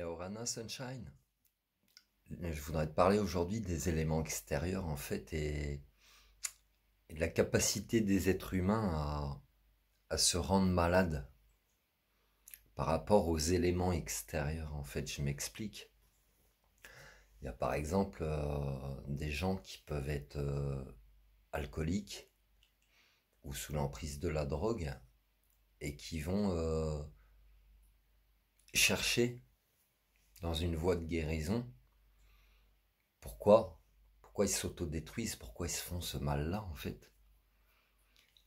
Yaorana Sunshine. Je voudrais te parler aujourd'hui des éléments extérieurs en fait et de la capacité des êtres humains à se rendre malades par rapport aux éléments extérieurs. En fait, je m'explique. Il y a par exemple des gens qui peuvent être alcooliques ou sous l'emprise de la drogue et qui vont chercher dans une voie de guérison. Pourquoi? Pourquoi ils s'autodétruisent? Pourquoi ils se font ce mal-là en fait?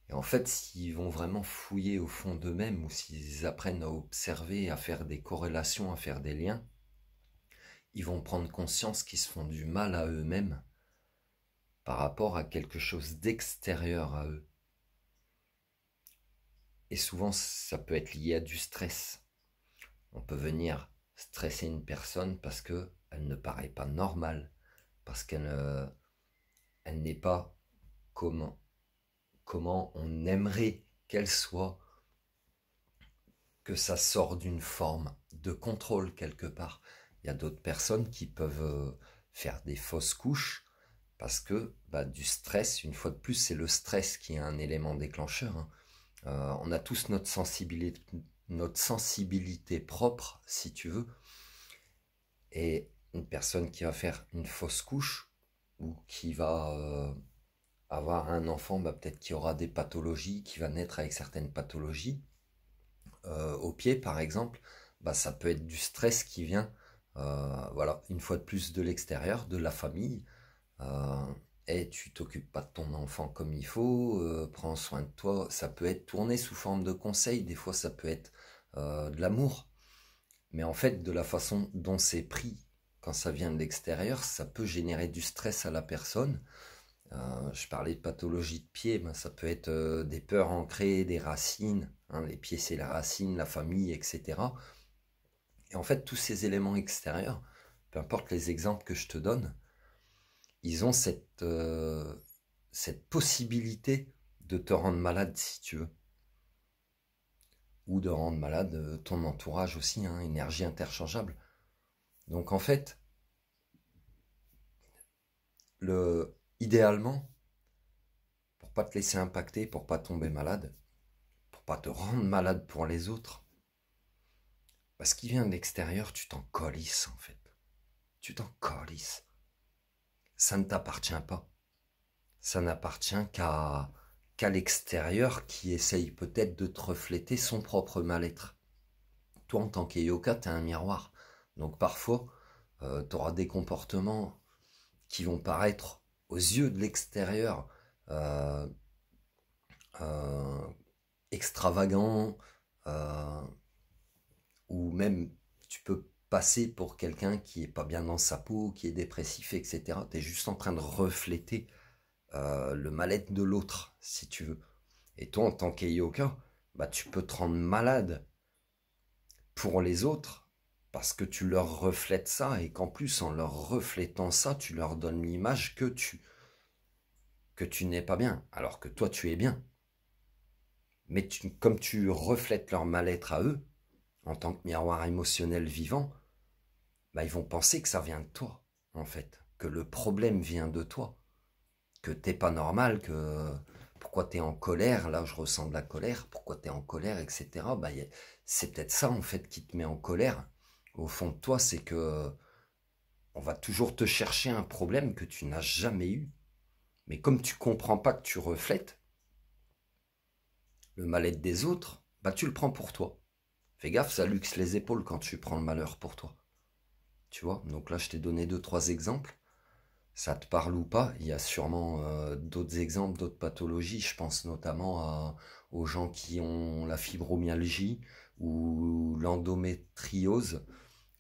Et en fait, s'ils vont vraiment fouiller au fond d'eux-mêmes ou s'ils apprennent à observer, à faire des corrélations, à faire des liens, ils vont prendre conscience qu'ils se font du mal à eux-mêmes par rapport à quelque chose d'extérieur à eux. Et souvent, ça peut être lié à du stress. On peut venir stresser une personne parce qu'elle ne paraît pas normale, parce qu'elle elle n'est pas comment on aimerait qu'elle soit, que ça sort d'une forme de contrôle quelque part. Il y a d'autres personnes qui peuvent faire des fausses couches parce que du stress, une fois de plus, c'est le stress qui est un élément déclencheur. Hein. On a tous notre sensibilité propre, si tu veux, et une personne qui va faire une fausse couche ou qui va avoir un enfant, peut-être qui aura des pathologies, qui va naître avec certaines pathologies, au pied par exemple, ça peut être du stress qui vient, voilà, une fois de plus de l'extérieur, de la famille, euh, et tu t'occupes pas de ton enfant comme il faut, prends soin de toi, ça peut être tourné sous forme de conseil, des fois ça peut être de l'amour, mais en fait de la façon dont c'est pris quand ça vient de l'extérieur, ça peut générer du stress à la personne. Je parlais de pathologie de pied, ça peut être des peurs ancrées, des racines, hein, les pieds c'est la racine, la famille, etc. Et en fait, tous ces éléments extérieurs, peu importe les exemples que je te donne, ils ont cette possibilité de te rendre malade si tu veux. Ou de rendre malade ton entourage aussi, hein, énergie interchangeable. Donc en fait, idéalement, pour pas te laisser impacter, pour pas tomber malade, pour pas te rendre malade pour les autres, ce qui vient de l'extérieur, tu t'en colisses en fait. Tu t'en colisses. Ça ne t'appartient pas. Ça n'appartient qu'à l'extérieur qui essaye peut-être de te refléter son propre mal-être. Toi, en tant qu'Eyoka, tu es un miroir. Donc parfois, tu auras des comportements qui vont paraître aux yeux de l'extérieur euh, euh, extravagants, euh, ou même tu peux passer pour quelqu'un qui est pas bien dans sa peau, qui est dépressif, etc. Tu es juste en train de refléter le mal-être de l'autre, si tu veux. Et toi, en tant qu'Eyoka, tu peux te rendre malade pour les autres parce que tu leur reflètes ça et qu'en plus, en leur reflétant ça, tu leur donnes l'image que tu n'es pas bien, alors que toi, tu es bien. Mais comme tu reflètes leur mal-être à eux, en tant que miroir émotionnel vivant, ils vont penser que ça vient de toi, en fait, que le problème vient de toi, que t'es pas normal, que pourquoi t'es en colère, là je ressens de la colère, pourquoi t'es en colère, etc. C'est peut-être ça, en fait, qui te met en colère. Au fond de toi, c'est que on va toujours te chercher un problème que tu n'as jamais eu. Mais comme tu comprends pas que tu reflètes le mal-être des autres, tu le prends pour toi. Fais gaffe, ça luxe les épaules quand tu prends le malheur pour toi. Tu vois, donc là je t'ai donné deux, trois exemples. Ça te parle ou pas? Il y a sûrement d'autres exemples, d'autres pathologies. Je pense notamment aux gens qui ont la fibromyalgie ou l'endométriose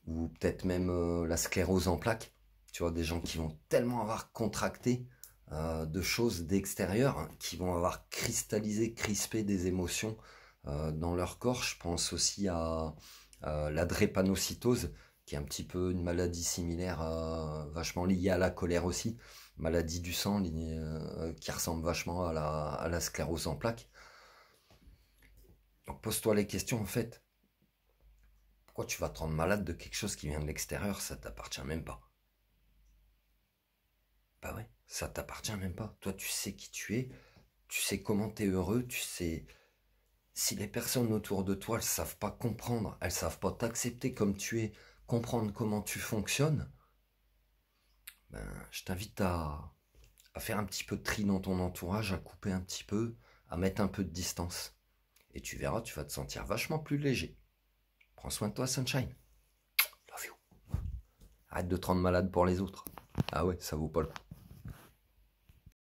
ou peut-être même la sclérose en plaques. Tu vois, des gens qui vont tellement avoir contracté de choses d'extérieur, hein, qui vont avoir cristallisé, crispé des émotions dans leur corps. Je pense aussi à la drépanocytose, qui est un petit peu une maladie similaire, vachement liée à la colère aussi, maladie du sang qui ressemble vachement à la sclérose en plaques. Donc pose-toi les questions en fait. Pourquoi tu vas te rendre malade de quelque chose qui vient de l'extérieur? Ça t'appartient même pas. Bah ouais, ça t'appartient même pas. Toi, tu sais qui tu es, tu sais comment t'es heureux, tu sais. Si les personnes autour de toi, elles savent pas comprendre, elles savent pas t'accepter comme tu es, comprendre comment tu fonctionnes, ben, je t'invite à faire un petit peu de tri dans ton entourage, à couper un petit peu, à mettre un peu de distance. Et tu verras, tu vas te sentir vachement plus léger. Prends soin de toi, Sunshine. Love you. Arrête de te rendre malade pour les autres. Ah ouais, ça vaut pas le coup.